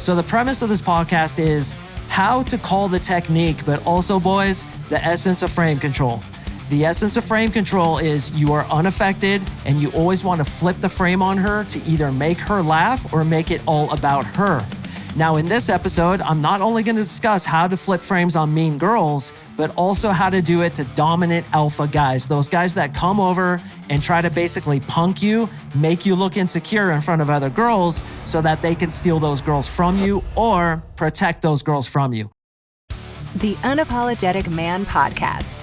So the premise of this podcast is how to call the technique, but also, boys, the essence of frame control. The essence of frame control is you are unaffected and you always want to flip the frame on her to either make her laugh or make it all about her. Now, in this episode, I'm not only going to discuss how to flip frames on mean girls, but also how to do it to dominant alpha guys, those guys that come over and try to basically punk you, make you look insecure in front of other girls so that they can steal those girls from you or protect those girls from you. The Unapologetic Man Podcast.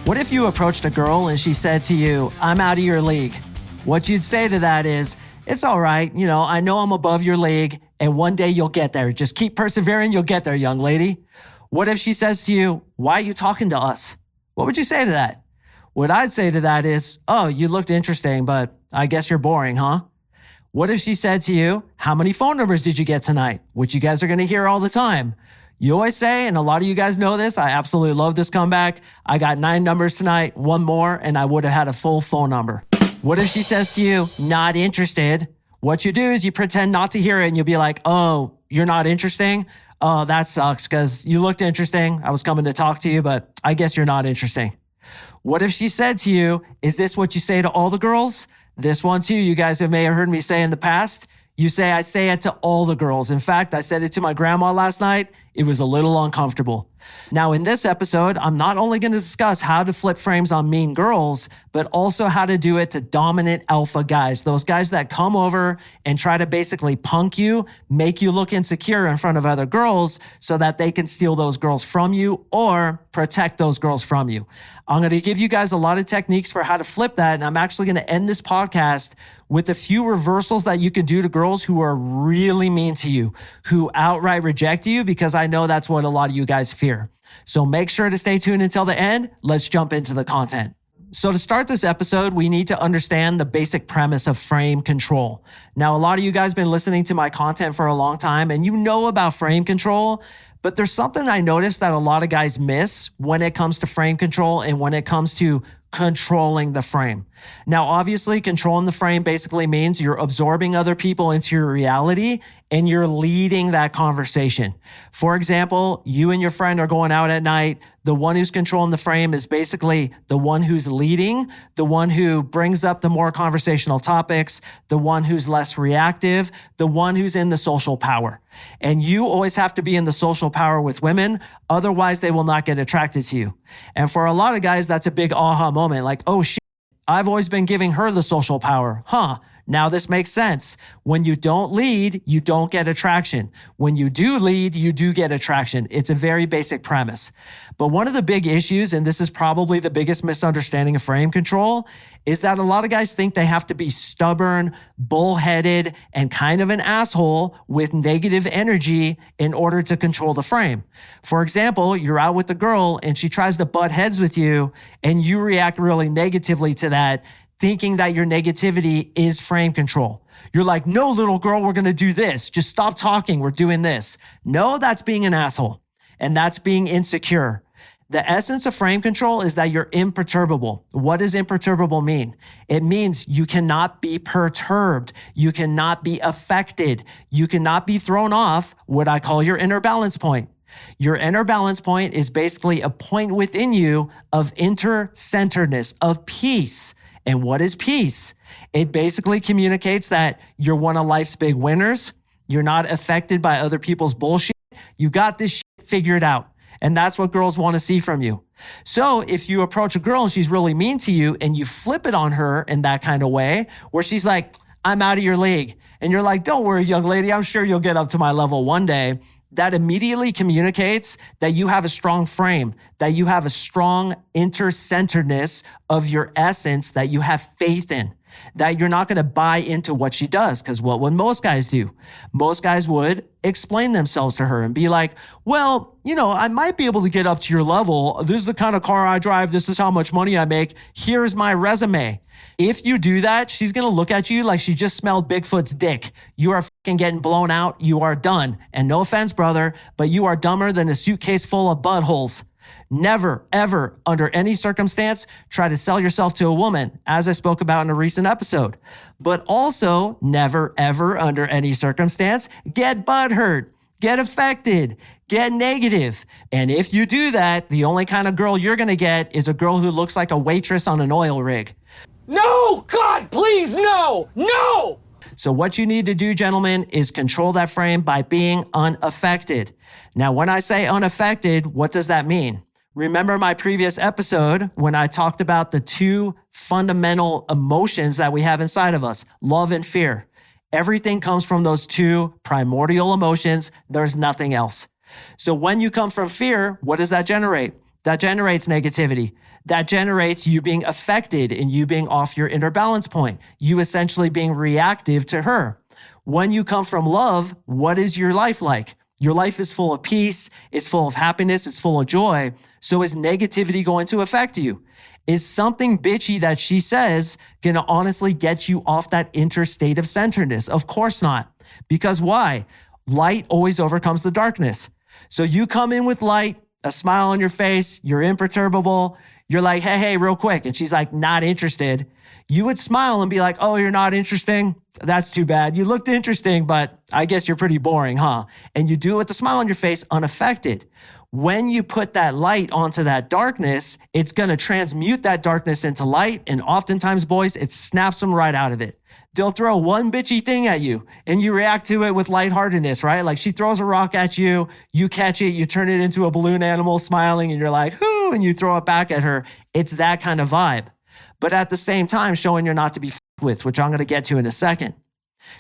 What if you approached a girl and she said to you, "I'm out of your league"? What you'd say to that is, "It's all right. I know I'm above your league and one day you'll get there. Just keep persevering. You'll get there, young lady." What if she says to you, "Why are you talking to us?" What would you say to that? What I'd say to that is, "Oh, you looked interesting, but I guess you're boring, huh?" What if she said to you, "How many phone numbers did you get tonight?" Which you guys are going to hear all the time. You always say, and a lot of you guys know this, I absolutely love this comeback, "I got 9 numbers tonight, one more, and I would have had a full phone number." What if she says to you, "Not interested"? What you do is you pretend not to hear it and you'll be like, "Oh, you're not interesting? Oh, that sucks because you looked interesting. I was coming to talk to you, but I guess you're not interesting." What if she said to you, "Is this what you say to all the girls?" This one too, you guys may have heard me say in the past. You say, "I say it to all the girls. In fact, I said it to my grandma last night. It was a little uncomfortable." Now, in this episode, I'm not only going to discuss how to flip frames on mean girls, but also how to do it to dominant alpha guys, those guys that come over and try to basically punk you, make you look insecure in front of other girls so that they can steal those girls from you or protect those girls from you. I'm going to give you guys a lot of techniques for how to flip that, and I'm actually going to end this podcast with a few reversals that you can do to girls who are really mean to you, who outright reject you, because I know that's what a lot of you guys fear. So make sure to stay tuned until the end. Let's jump into the content. So to start this episode, we need to understand the basic premise of frame control. Now, a lot of you guys have been listening to my content for a long time and you know about frame control, but there's something I noticed that a lot of guys miss when it comes to frame control and when it comes to controlling the frame. Now, obviously, controlling the frame basically means you're absorbing other people into your reality and you're leading that conversation. For example, you and your friend are going out at night. The one who's controlling the frame is basically the one who's leading, the one who brings up the more conversational topics, the one who's less reactive, the one who's in the social power. And you always have to be in the social power with women. Otherwise, they will not get attracted to you. And for a lot of guys, that's a big aha moment. Like, "Oh shit, I've always been giving her the social power. Now this makes sense. When you don't lead, you don't get attraction. When you do lead, you do get attraction." It's a very basic premise. But one of the big issues, and this is probably the biggest misunderstanding of frame control, is that a lot of guys think they have to be stubborn, bullheaded, and kind of an asshole with negative energy in order to control the frame. For example, you're out with a girl and she tries to butt heads with you and you react really negatively to that, thinking that your negativity is frame control. You're like, "No, little girl, we're going to do this. Just stop talking. We're doing this." No, that's being an asshole. And that's being insecure. The essence of frame control is that you're imperturbable. What does imperturbable mean? It means you cannot be perturbed. You cannot be affected. You cannot be thrown off what I call your inner balance point. Your inner balance point is basically a point within you of inter-centeredness, of peace. And what is peace? It basically communicates that you're one of life's big winners. You're not affected by other people's bullshit. You got this shit figured out. And that's what girls want to see from you. So if you approach a girl and she's really mean to you and you flip it on her in that kind of way where she's like, "I'm out of your league." And you're like, "Don't worry, young lady. I'm sure you'll get up to my level one day." That immediately communicates that you have a strong frame, that you have a strong inter-centeredness of your essence, that you have faith in, that you're not going to buy into what she does. Because what would most guys do? Most guys would explain themselves to her and be like, "Well, I might be able to get up to your level. This is the kind of car I drive. This is how much money I make. Here's my resume." If you do that, she's going to look at you like she just smelled Bigfoot's dick. You are fucking getting blown out. You are done. And no offense, brother, but you are dumber than a suitcase full of buttholes. Never, ever, under any circumstance, try to sell yourself to a woman, as I spoke about in a recent episode. But also, never, ever, under any circumstance, get butthurt, get affected, get negative. And if you do that, the only kind of girl you're going to get is a girl who looks like a waitress on an oil rig. No, God, please, no, no! So what you need to do, gentlemen, is control that frame by being unaffected. Now, when I say unaffected, what does that mean? Remember my previous episode when I talked about the two fundamental emotions that we have inside of us, love and fear. Everything comes from those two primordial emotions. There's nothing else. So when you come from fear, what does that generate? That generates negativity. That generates you being affected and you being off your inner balance point. You essentially being reactive to her. When you come from love, what is your life like? Your life is full of peace. It's full of happiness. It's full of joy. So is negativity going to affect you? Is something bitchy that she says going to honestly get you off that inner state of centeredness? Of course not. Because why? Light always overcomes the darkness. So you come in with light, a smile on your face, you're imperturbable. You're like, hey, real quick. And she's like, not interested. You would smile and be like, oh, you're not interesting? That's too bad. You looked interesting, but I guess you're pretty boring, huh? And you do it with a smile on your face, unaffected. When you put that light onto that darkness, it's going to transmute that darkness into light. And oftentimes, boys, it snaps them right out of it. They'll throw one bitchy thing at you and you react to it with lightheartedness, right? Like she throws a rock at you, you catch it, you turn it into a balloon animal smiling and you're like, whoo, and you throw it back at her. It's that kind of vibe. But at the same time, showing you're not to be with, which I'm going to get to in a second.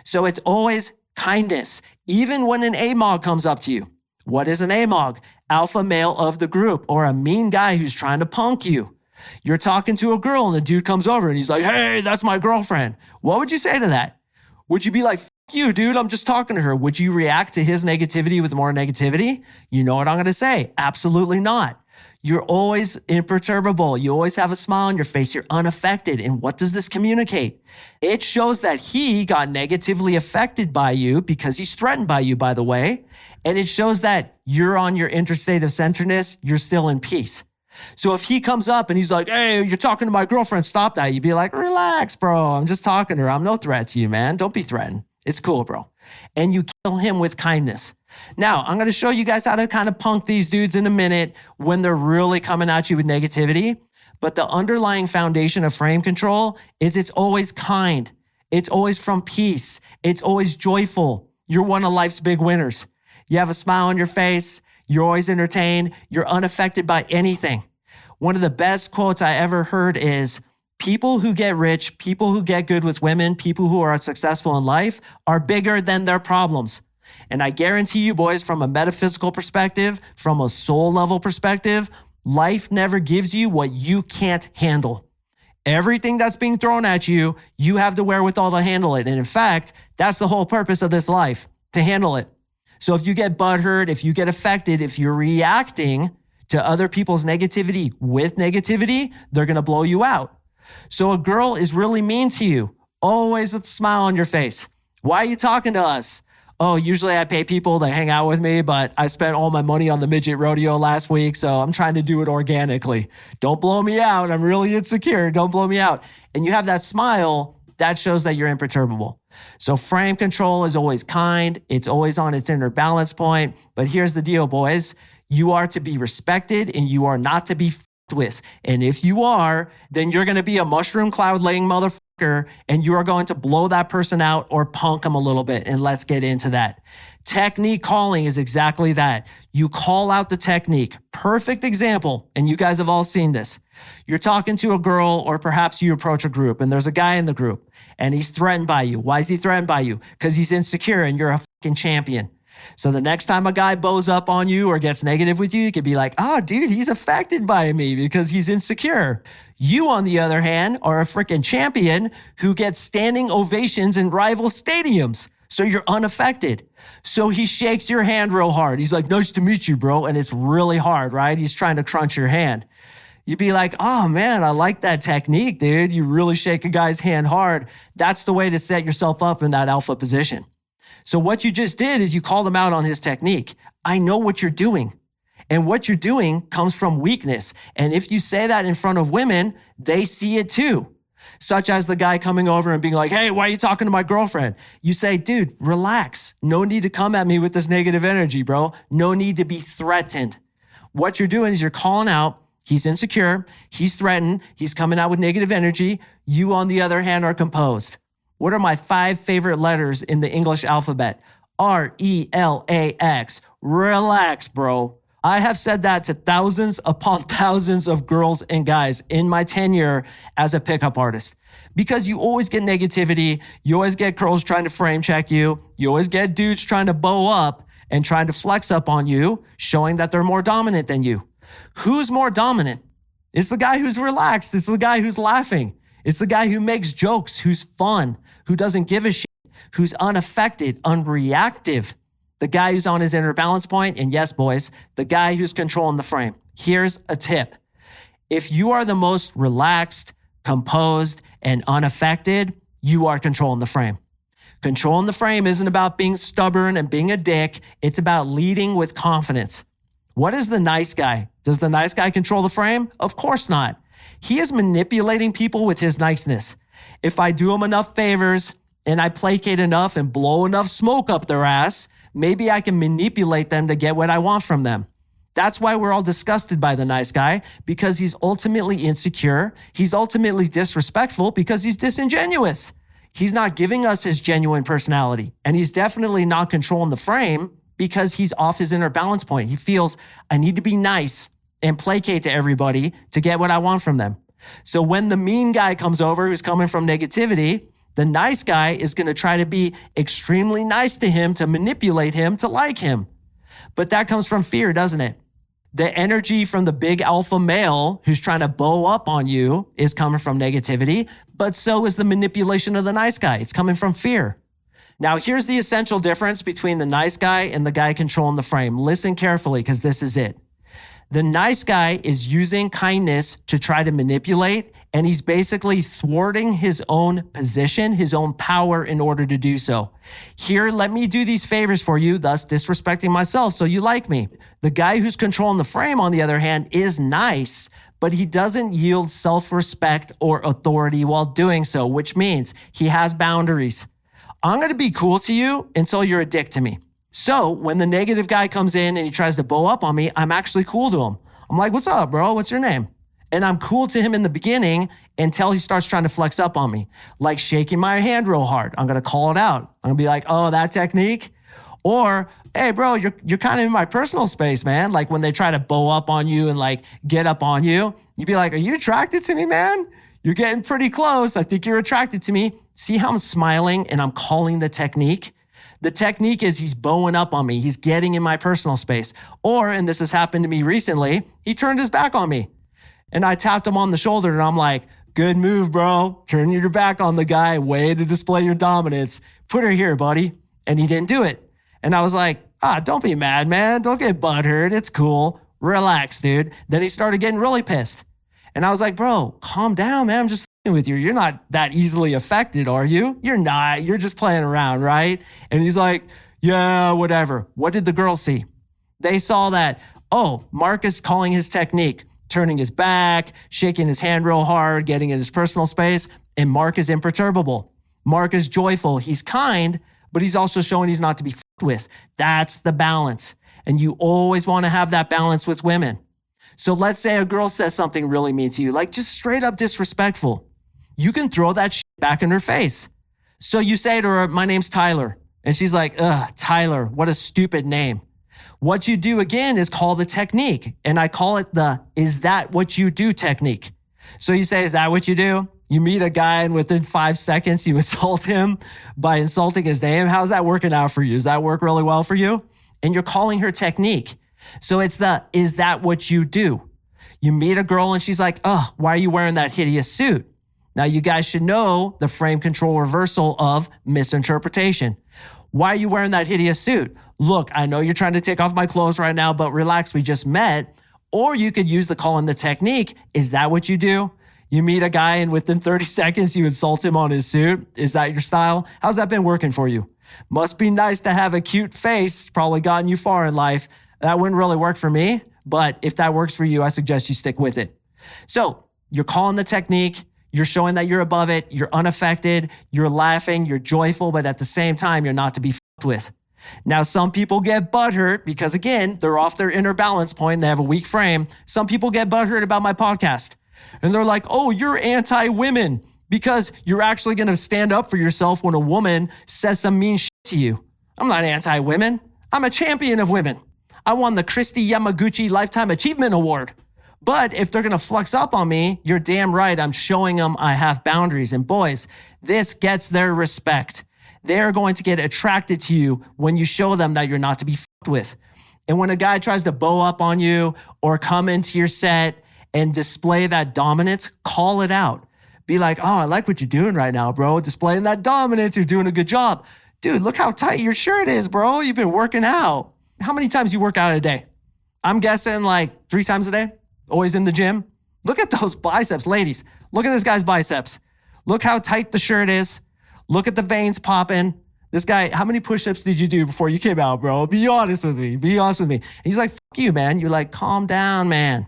So it's always kindness. Even when an AMOG comes up to you. What is an AMOG? Alpha male of the group, or a mean guy who's trying to punk you. You're talking to a girl and the dude comes over and he's like, hey, that's my girlfriend. What would you say to that? Would you be like, f you, dude, I'm just talking to her? Would you react to his negativity with more negativity? You know what I'm going to say? Absolutely not. You're always imperturbable. You always have a smile on your face. You're unaffected. And what does this communicate? It shows that he got negatively affected by you because he's threatened by you, by the way. And it shows that you're on your inner state of centeredness. You're still in peace. So if he comes up and he's like, hey, you're talking to my girlfriend, stop that. You'd be like, relax, bro. I'm just talking to her. I'm no threat to you, man. Don't be threatened. It's cool, bro. And you kill him with kindness. Now, I'm going to show you guys how to kind of punk these dudes in a minute when they're really coming at you with negativity. But the underlying foundation of frame control is it's always kind. It's always from peace. It's always joyful. You're one of life's big winners. You have a smile on your face. You're always entertained. You're unaffected by anything. One of the best quotes I ever heard is, people who get rich, people who get good with women, people who are successful in life are bigger than their problems. And I guarantee you, boys, from a metaphysical perspective, from a soul level perspective, life never gives you what you can't handle. Everything that's being thrown at you, you have the wherewithal to handle it. And in fact, that's the whole purpose of this life, to handle it. So if you get butthurt, if you get affected, if you're reacting to other people's negativity with negativity, they're going to blow you out. So a girl is really mean to you, always with a smile on your face. Why are you talking to us? Oh, usually I pay people to hang out with me, but I spent all my money on the midget rodeo last week, so I'm trying to do it organically. Don't blow me out. I'm really insecure. Don't blow me out. And you have that smile, that shows that you're imperturbable. So frame control is always kind. It's always on its inner balance point. But here's the deal, boys. You are to be respected and you are not to be f***ed with. And if you are, then you're going to be a mushroom cloud laying motherfucker and you are going to blow that person out or punk them a little bit. And let's get into that. Technique calling is exactly that. You call out the technique. Perfect example. And you guys have all seen this. You're talking to a girl or perhaps you approach a group and there's a guy in the group and he's threatened by you. Why is he threatened by you? Because he's insecure and you're a fucking champion. So the next time a guy bows up on you or gets negative with you, you could be like, oh, dude, he's affected by me because he's insecure. You, on the other hand, are a freaking champion who gets standing ovations in rival stadiums. So you're unaffected. So he shakes your hand real hard. He's like, nice to meet you, bro. And it's really hard, right? He's trying to crunch your hand. You'd be like, oh man, I like that technique, dude. You really shake a guy's hand hard. That's the way to set yourself up in that alpha position. So what you just did is you called him out on his technique. I know what you're doing. And what you're doing comes from weakness. And if you say that in front of women, they see it too. Such as the guy coming over and being like, hey, why are you talking to my girlfriend? You say, dude, relax. No need to come at me with this negative energy, bro. No need to be threatened. What you're doing is you're calling out, he's insecure, he's threatened, he's coming out with negative energy. You, on the other hand, are composed. What are my 5 favorite letters in the English alphabet? RELAX. Relax, bro. I have said that to thousands upon thousands of girls and guys in my tenure as a pickup artist. Because you always get negativity, you always get girls trying to frame check you, you always get dudes trying to bow up and trying to flex up on you, showing that they're more dominant than you. Who's more dominant? It's the guy who's relaxed. It's the guy who's laughing. It's the guy who makes jokes, who's fun, who doesn't give a shit, who's unaffected, unreactive. The guy who's on his inner balance point, and yes, boys, the guy who's controlling the frame. Here's a tip. If you are the most relaxed, composed, and unaffected, you are controlling the frame. Controlling the frame isn't about being stubborn and being a dick. It's about leading with confidence. What is the nice guy? Does the nice guy control the frame? Of course not. He is manipulating people with his niceness. If I do him enough favors and I placate enough and blow enough smoke up their ass, maybe I can manipulate them to get what I want from them. That's why we're all disgusted by the nice guy, because he's ultimately insecure. He's ultimately disrespectful because he's disingenuous. He's not giving us his genuine personality. And he's definitely not controlling the frame because he's off his inner balance point. He feels, I need to be nice and placate to everybody to get what I want from them. So when the mean guy comes over who's coming from negativity, the nice guy is going to try to be extremely nice to him to manipulate him to like him. But that comes from fear, doesn't it? The energy from the big alpha male who's trying to bow up on you is coming from negativity, but so is the manipulation of the nice guy. It's coming from fear. Now, here's the essential difference between the nice guy and the guy controlling the frame. Listen carefully, because this is it. The nice guy is using kindness to try to manipulate, and he's basically thwarting his own position, his own power in order to do so. Here, let me do these favors for you, thus disrespecting myself so you like me. The guy who's controlling the frame, on the other hand, is nice, but he doesn't yield self-respect or authority while doing so, which means he has boundaries. I'm going to be cool to you until you're a dick to me. So when the negative guy comes in and he tries to bow up on me, I'm actually cool to him. I'm like, what's up, bro? What's your name? And I'm cool to him in the beginning until he starts trying to flex up on me, like shaking my hand real hard. I'm going to call it out. I'm going to be like, oh, that technique? Or, hey, bro, you're kind of in my personal space, man. Like when they try to bow up on you and like get up on you, you'd be like, are you attracted to me, man? You're getting pretty close. I think you're attracted to me. See how I'm smiling and I'm calling the technique? The technique is he's bowing up on me. He's getting in my personal space. Or, and this has happened to me recently, he turned his back on me. And I tapped him on the shoulder and I'm like, good move, bro. Turn your back on the guy. Way to display your dominance. Put her here, buddy. And he didn't do it. And I was like, don't be mad, man. Don't get butthurt. It's cool. Relax, dude. Then he started getting really pissed. And I was like, bro, calm down, man. I'm just with you. You're not that easily affected, are you? You're not. You're just playing around, right? And he's like, yeah, whatever. What did the girls see? They saw that, oh, Mark is calling his technique, turning his back, shaking his hand real hard, getting in his personal space, and Mark is imperturbable. Mark is joyful. He's kind, but he's also showing he's not to be f***ed with. That's the balance. And you always want to have that balance with women. So let's say a girl says something really mean to you, like just straight up disrespectful. You can throw that shit back in her face. So you say to her, my name's Tyler. And she's like, ugh, Tyler, what a stupid name. What you do again is call the technique. And I call it the, is that what you do technique? So you say, is that what you do? You meet a guy and within 5 seconds, you insult him by insulting his name. How's that working out for you? Does that work really well for you? And you're calling her technique. So it's the, is that what you do? You meet a girl and she's like, oh, why are you wearing that hideous suit? Now, you guys should know the frame control reversal of misinterpretation. Why are you wearing that hideous suit? Look, I know you're trying to take off my clothes right now, but relax, we just met. Or you could use the call in the technique. Is that what you do? You meet a guy and within 30 seconds, you insult him on his suit. Is that your style? How's that been working for you? Must be nice to have a cute face. It's probably gotten you far in life. That wouldn't really work for me, But if that works for you, I suggest you stick with it. So you're calling the technique. You're showing that you're above it. You're unaffected. You're laughing. You're joyful. But at the same time, you're not to be f***ed with. Now, some people get butthurt because, again, they're off their inner balance point. They have a weak frame. Some people get butthurt about my podcast. And they're like, oh, you're anti-women because you're actually going to stand up for yourself when a woman says some mean shit to you. I'm not anti-women. I'm a champion of women. I won the Christy Yamaguchi Lifetime Achievement Award. But if they're going to flux up on me, you're damn right. I'm showing them I have boundaries. And boys, this gets their respect. They're going to get attracted to you when you show them that you're not to be f***ed with. And when a guy tries to bow up on you or come into your set and display that dominance, call it out. Be like, oh, I like what you're doing right now, bro. Displaying that dominance. You're doing a good job. Dude, look how tight your shirt is, bro. You've been working out. How many times you work out a day? I'm guessing like 3 times a day. Always in the gym. Look at those biceps, ladies. Look at this guy's biceps. Look how tight the shirt is. Look at the veins popping. This guy, how many push-ups did you do before you came out, bro? Be honest with me. Be honest with me. And he's like, fuck you, man. You're like, calm down, man.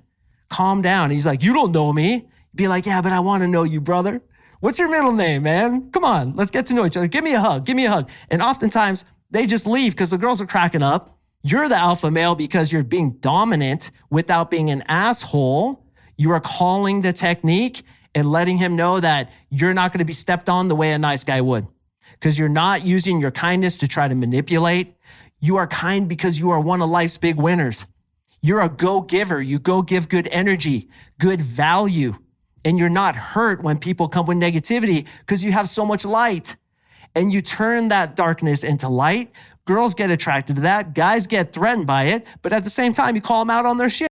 Calm down. And he's like, you don't know me. Be like, yeah, but I want to know you, brother. What's your middle name, man? Come on, let's get to know each other. Give me a hug. Give me a hug. And oftentimes they just leave because the girls are cracking up. You're the alpha male because you're being dominant without being an asshole. You are calling the technique and letting him know that you're not going to be stepped on the way a nice guy would. Because you're not using your kindness to try to manipulate. You are kind because you are one of life's big winners. You're a go-giver. You go give good energy, good value. And you're not hurt when people come with negativity because you have so much light. And you turn that darkness into light. Girls get attracted to that. Guys get threatened by it. But at the same time, you call them out on their shit.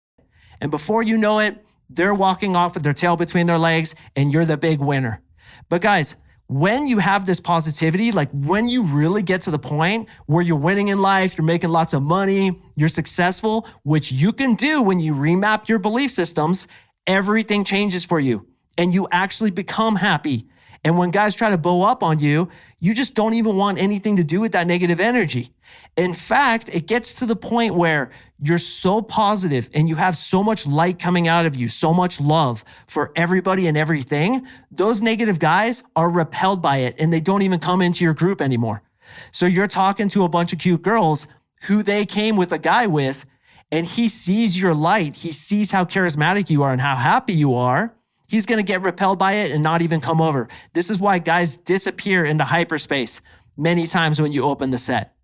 And before you know it, they're walking off with their tail between their legs and you're the big winner. But guys, when you have this positivity, like when you really get to the point where you're winning in life, you're making lots of money, you're successful, which you can do when you remap your belief systems, everything changes for you and you actually become happy. And when guys try to bow up on you, you just don't even want anything to do with that negative energy. In fact, it gets to the point where you're so positive and you have so much light coming out of you, so much love for everybody and everything. Those negative guys are repelled by it and they don't even come into your group anymore. So you're talking to a bunch of cute girls who they came with a guy with, and he sees your light. He sees how charismatic you are and how happy you are. He's going to get repelled by it and not even come over. This is why guys disappear into hyperspace many times when you open the set.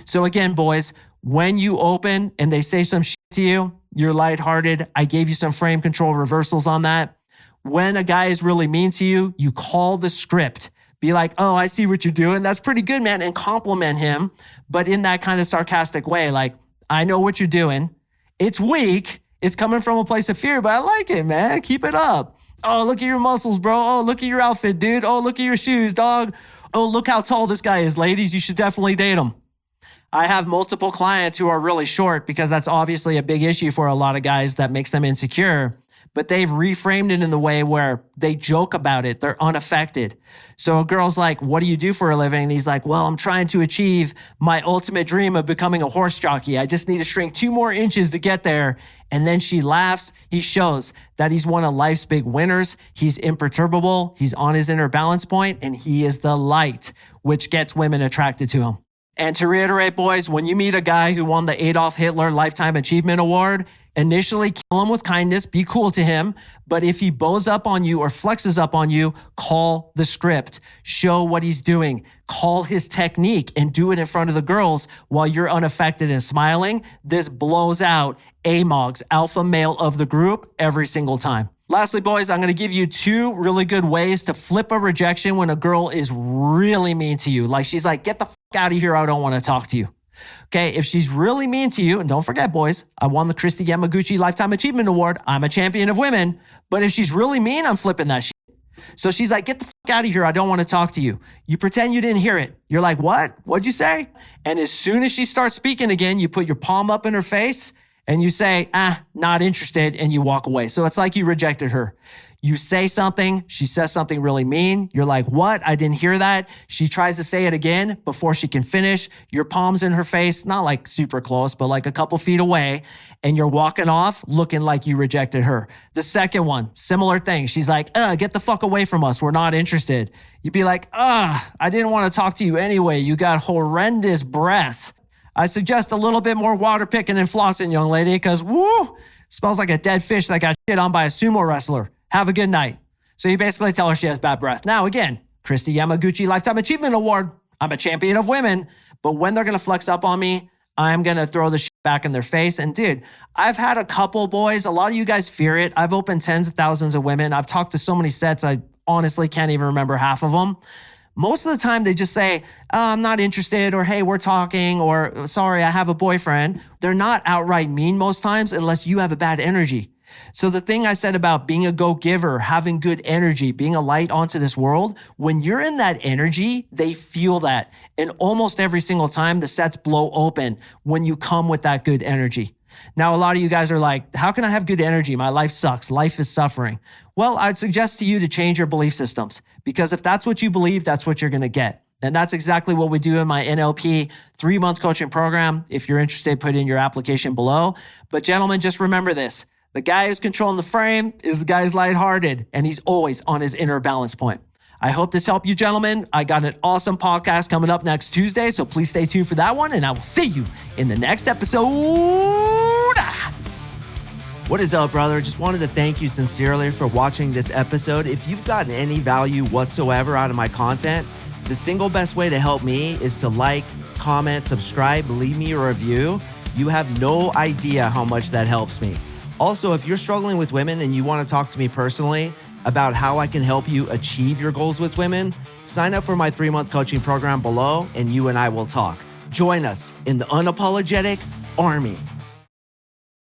So again, boys, when you open and they say some shit to you, you're lighthearted. I gave you some frame control reversals on that. When a guy is really mean to you, you call the script. Be like, oh, I see what you're doing. That's pretty good, man. And compliment him, but in that kind of sarcastic way. Like, I know what you're doing. It's weak. It's coming from a place of fear, but I like it, man. Keep it up. Oh, look at your muscles, bro. Oh, look at your outfit, dude. Oh, look at your shoes, dog. Oh, look how tall this guy is. Ladies, you should definitely date him. I have multiple clients who are really short because that's obviously a big issue for a lot of guys that makes them insecure. But they've reframed it in the way where they joke about it. They're unaffected. So a girl's like, what do you do for a living? And he's like, well, I'm trying to achieve my ultimate dream of becoming a horse jockey. I just need to shrink 2 more inches to get there. And then she laughs. He shows that he's one of life's big winners. He's imperturbable. He's on his inner balance point, and he is the light, which gets women attracted to him. And to reiterate, boys, when you meet a guy who won the Adolf Hitler Lifetime Achievement Award, initially kill him with kindness, be cool to him. But if he bows up on you or flexes up on you, call the script, show what he's doing, call his technique and do it in front of the girls while you're unaffected and smiling. This blows out AMOG's alpha male of the group every single time. Lastly, boys, I'm going to give you 2 really good ways to flip a rejection when a girl is really mean to you. Like she's like, get the fuck out of here. I don't want to talk to you. Okay, if she's really mean to you, and don't forget, boys, I won the Christy Yamaguchi Lifetime Achievement Award. I'm a champion of women. But if she's really mean, I'm flipping that shit. So she's like, get the fuck out of here. I don't want to talk to you. You pretend you didn't hear it. You're like, what? What'd you say? And as soon as she starts speaking again, you put your palm up in her face and you say, not interested, and you walk away. So it's like you rejected her. You say something, she says something really mean. You're like, what? I didn't hear that. She tries to say it again before she can finish. Your palm's in her face, not like super close, but like a couple feet away. And you're walking off looking like you rejected her. The second one, similar thing. She's like, get the fuck away from us. We're not interested. You'd be like, I didn't want to talk to you anyway. You got horrendous breath. I suggest a little bit more water picking and flossing, young lady, because smells like a dead fish that got shit on by a sumo wrestler. Have a good night. So you basically tell her she has bad breath. Now, again, Christy Yamaguchi Lifetime Achievement Award. I'm a champion of women, but when they're going to flex up on me, I'm going to throw the shit back in their face. And dude, I've had a couple boys. A lot of you guys fear it. I've opened tens of thousands of women. I've talked to so many sets, I honestly can't even remember half of them. Most of the time they just say, I'm not interested, or hey, we're talking, or sorry, I have a boyfriend. They're not outright mean most times unless you have a bad energy. So the thing I said about being a go-giver, having good energy, being a light onto this world, when you're in that energy, they feel that. And almost every single time the sets blow open when you come with that good energy. Now, a lot of you guys are like, how can I have good energy? My life sucks. Life is suffering. Well, I'd suggest to you to change your belief systems, because if that's what you believe, that's what you're going to get. And that's exactly what we do in my NLP 3-month coaching program. If you're interested, put in your application below. But gentlemen, just remember this. The guy who's controlling the frame is the guy who's lighthearted, and he's always on his inner balance point. I hope this helped you, gentlemen. I got an awesome podcast coming up next Tuesday, so please stay tuned for that one, and I will see you in the next episode. What is up, brother? Just wanted to thank you sincerely for watching this episode. If you've gotten any value whatsoever out of my content, the single best way to help me is to like, comment, subscribe, leave me a review. You have no idea how much that helps me. Also, if you're struggling with women and you want to talk to me personally about how I can help you achieve your goals with women, sign up for my 3-month coaching program below and you and I will talk. Join us in the Unapologetic Army.